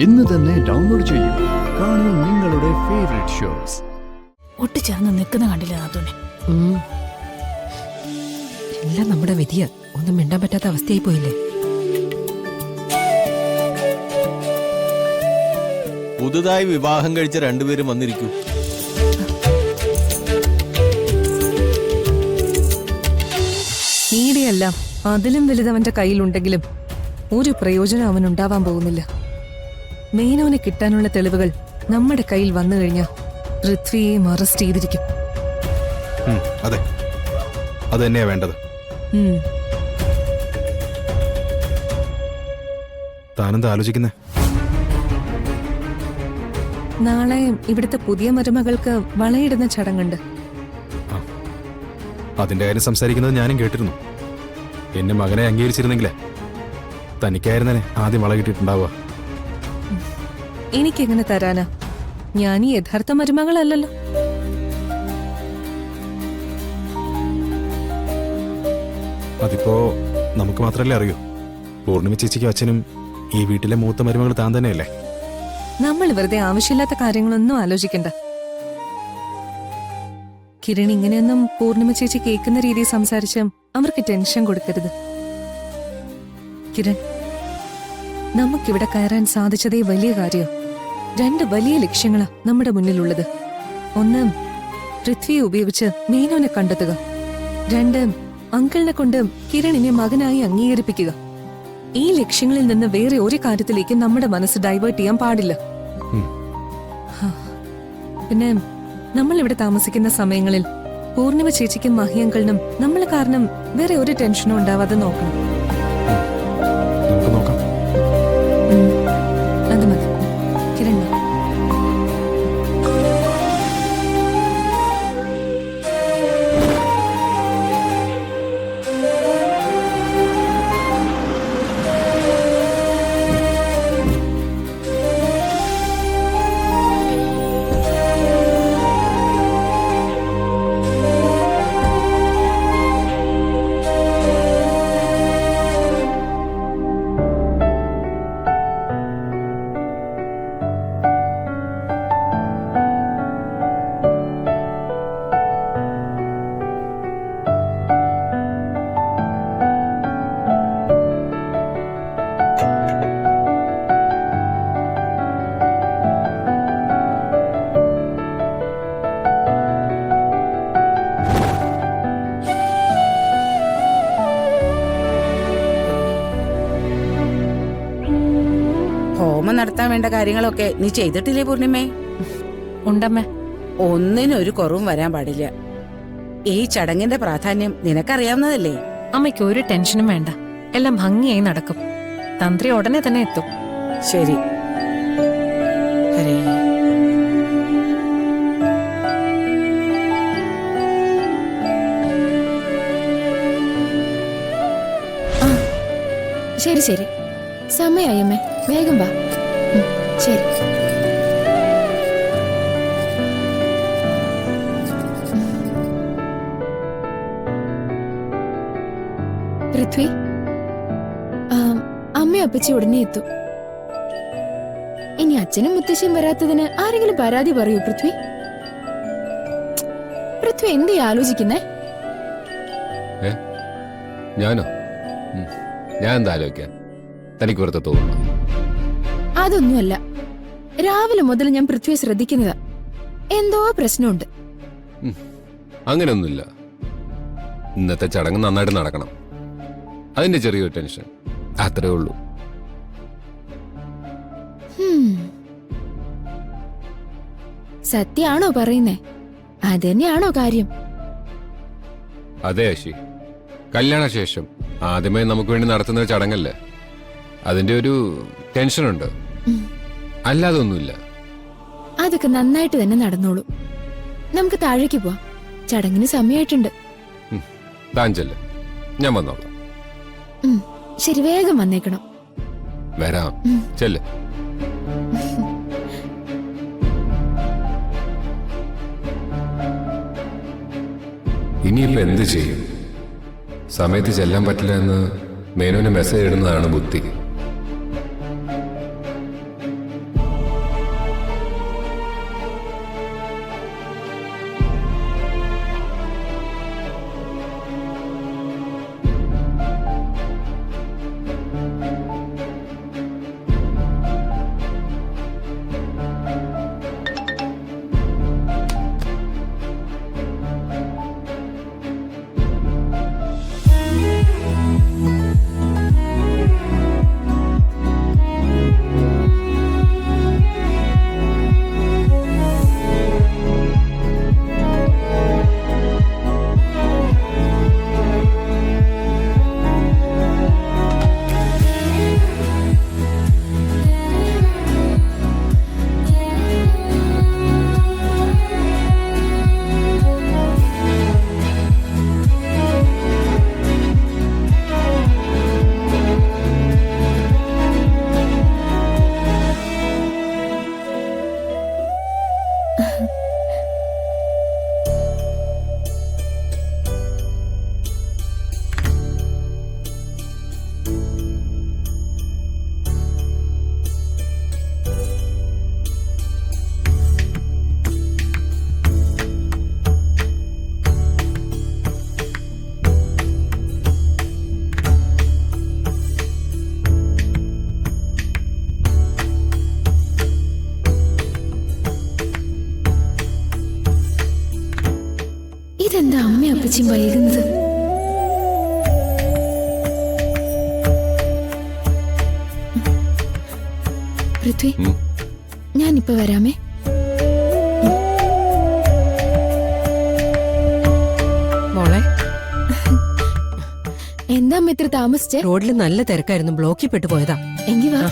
ഇന്ന് തന്നെ ഡൗൺലോഡ് ചെയ്യൂ. കാണൂ നിങ്ങളുടെ ഫേവറേറ്റ് ഷോസ്. ഒട്ടിച്ചേർന്ന് നിൽക്കുന്ന കണ്ടില്ല നാത്തൂനെ. എല്ലാം നമ്മുടെ വിധിയാ. ഒന്നും മിണ്ടാൻ പറ്റാത്ത അവസ്ഥയായി പോയില്ലേ. പുതുതായി വിവാഹം കഴിച്ച രണ്ടുപേരും വന്നിരിക്കൂ. നീടിയെല്ലാം അതിലും വലുതവന്റെ കയ്യിലുണ്ടെങ്കിലും ഒരു പ്രയോജനം അവനുണ്ടാവാൻ പോകുന്നില്ല. മേനോനെ കിട്ടാനുള്ള തെളിവുകൾ നമ്മുടെ കയ്യിൽ വന്നു കഴിഞ്ഞാൽ പൃഥ്വിയെയും അറസ്റ്റ് ചെയ്തിരിക്കും. അതെ, അത് തന്നെയാ വേണ്ടത്. താനെന്താ ആലോചിക്കുന്നേ? നാളെ ഇവിടുത്തെ പുതിയ മരുമകൾക്ക് വളയിടുന്ന ചടങ്ങുണ്ട്. അതിന്റെ കാര്യം സംസാരിക്കുന്നത് ഞാനും കേട്ടിരുന്നു. എന്നെ മകനെ അംഗീകരിച്ചിരുന്നെങ്കിലേ തനിക്കായിരുന്നേ ആദ്യം വള കിട്ടിയിട്ടുണ്ടാവുക. എനിക്കെങ്ങനെ തരാനാ? ഞാൻ ഈ യഥാർത്ഥ മരുമകളല്ലല്ലോ. അതിപ്പോ നമുക്ക് മാത്രല്ലേ അറിയൂ. പൂർണിമ ചേച്ചിക്കും അച്ഛനും ഈ വീട്ടിലെ മൂത്ത മരുമകൾ താൻ തന്നെയല്ലേ. നമ്മൾ വെറുതെ ആവശ്യമില്ലാത്ത കാര്യങ്ങളൊന്നും ആലോചിക്കണ്ട. കിരൺ ഇങ്ങനെയൊന്നും പൂർണിമ ചേച്ചി കേൾക്കുന്ന രീതിയിൽ സംസാരിച്ച് അവർക്ക് ടെൻഷൻ കൊടുക്കരുത്. കിരൺ, നമുക്കിവിടെ കയറാൻ സാധിച്ചതേ വലിയ കാര്യം. 2 വലിയ ലക്ഷ്യങ്ങളാ നമ്മുടെ മുന്നിലുള്ളത്. 1, പൃഥ്വിയെ ഉപയോഗിച്ച് മേനോനെ കണ്ടെത്തുക. 2, അങ്കിളിനെ കൊണ്ട് കിരണിനെ മകനായി അംഗീകരിപ്പിക്കുക. ഈ ലക്ഷ്യങ്ങളിൽ നിന്ന് വേറെ ഒരു കാര്യത്തിലേക്ക് നമ്മുടെ മനസ്സ് ഡൈവേർട്ട് ചെയ്യാൻ പാടില്ല. പിന്നെ നമ്മൾ ഇവിടെ താമസിക്കുന്ന സമയങ്ങളിൽ പൂർണിമ ചേച്ചിക്കും മഹി അങ്കിളിനും നമ്മൾ കാരണം വേറെ ഒരു ടെൻഷനും ഉണ്ടാവാതെ നോക്കണം. അത് മതി. കിരൺ, ഹോമം നടത്താൻ വേണ്ട കാര്യങ്ങളൊക്കെ നീ ചെയ്തിട്ടില്ലേ പൂർണിമേ? ഉണ്ടമ്മേ. ഒന്നിനും ഒരു കുറവും വരാൻ പാടില്ല. ഈ ചടങ്ങിന്റെ പ്രാധാന്യം നിനക്കറിയാവുന്നതല്ലേ? അമ്മയ്ക്ക് ഒരു ടെൻഷനും വേണ്ട. എല്ലാം ഭംഗിയായി നടക്കും. തന്ത്രി ഉടനെ തന്നെ എത്തും. ശരി. ഹരേ. ശരി ശരി, സമയായി അമ്മേ, വേഗം വാ. ശരി. പൃഥ്വി, അമ്മയും അപ്പച്ചി ഉടനെ എത്തും. ഇനി അച്ഛനും മുത്തശ്ശിയും വരാത്തതിന് ആരെങ്കിലും പരാതി പറയൂ പൃഥ്വി? പൃഥ്വി എന്തേ ആലോചിക്കുന്നേ? ഞാനോ? ഞാൻ എന്താ ആലോചിക്കാൻ? തനിക്ക് വെറുതെ തോന്നുന്നു? അതൊന്നുമല്ല, രാവിലെ മുതൽ ഞാൻ പൃഥ്വിയെ ശ്രദ്ധിക്കുന്നതാ. എന്തോ പ്രശ്നമുണ്ട്. അങ്ങനെയൊന്നുമില്ല. ഇന്നത്തെ ചടങ്ങ് നന്നായിട്ട് നടക്കണം, അതിന്റെ ചെറിയൊരു ടെൻഷൻ, അത്രേ ഉള്ളൂ. സത്യാണോ പറയുന്നേ? അതന്നെയാണോ കാര്യം? അതെ അശി, കല്യാണശേഷം ആദ്യമേ നമുക്ക് വേണ്ടി നടത്തുന്ന ഒരു ചടങ്ങല്ലേ, അതിന്റെ ഒരു ടെൻഷനുണ്ട്, അല്ലാതെ ഒന്നുമില്ല. അതൊക്കെ നന്നായിട്ട് തന്നെ നടന്നോളൂ. നമുക്ക് താഴേക്ക് പോവാം, ചടങ്ങിന് സമയമായിട്ടുണ്ട്. താഞ്ചല്ലേ, ഞാൻ വന്നോളാം. ശരി, വേഗം വന്നേക്കണം. വരാം, ചെല്ല്. ഇനിയിപ്പോ എന്ത് ചെയ്യും? സമയത്ത് ചെല്ലാൻ പറ്റില്ല എന്ന് മേനോന് മെസ്സേജ് ഇടുന്നതാണ് ബുദ്ധി. ഇന്നെന്താ അമ്മയും അപ്പച്ചിയും വൈകുന്നത്? പൃഥ്വി, ഞാനിപ്പോ വരാമേ. മോളെ, എന്താ അമ്മ ഇത്ര താമസിച്ചേ? റോഡിൽ നല്ല തിരക്കായിരുന്നു, ബ്ലോക്കിൽ പെട്ടു പോയതാ. എങ്കി വാ.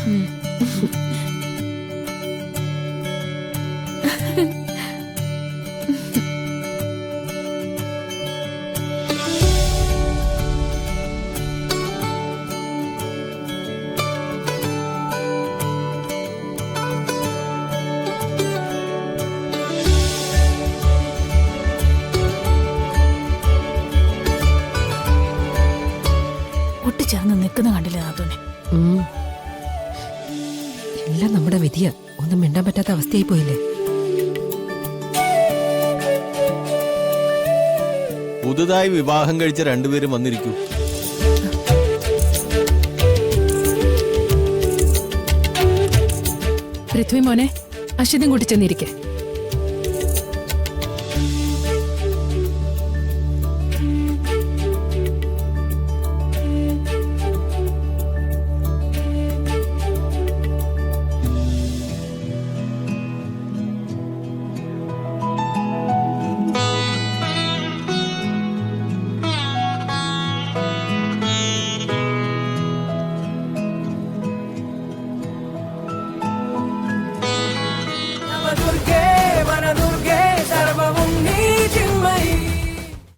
ഒട്ടിച്ചേർന്ന് നിൽക്കുന്ന കണ്ടില്ല നാത്തൂനെ. എല്ലാം നമ്മുടെ വിധിയാ. ഒന്നും മിണ്ടാൻ പറ്റാത്ത അവസ്ഥയായി പോയില്ലേ. പുതുതായി വിവാഹം കഴിച്ച രണ്ടുപേരും വന്നിരിക്കൂ. പൃഥ്വി മോനെ, അശ്വതിയും കൂട്ടി ചെന്നിരിക്കെ.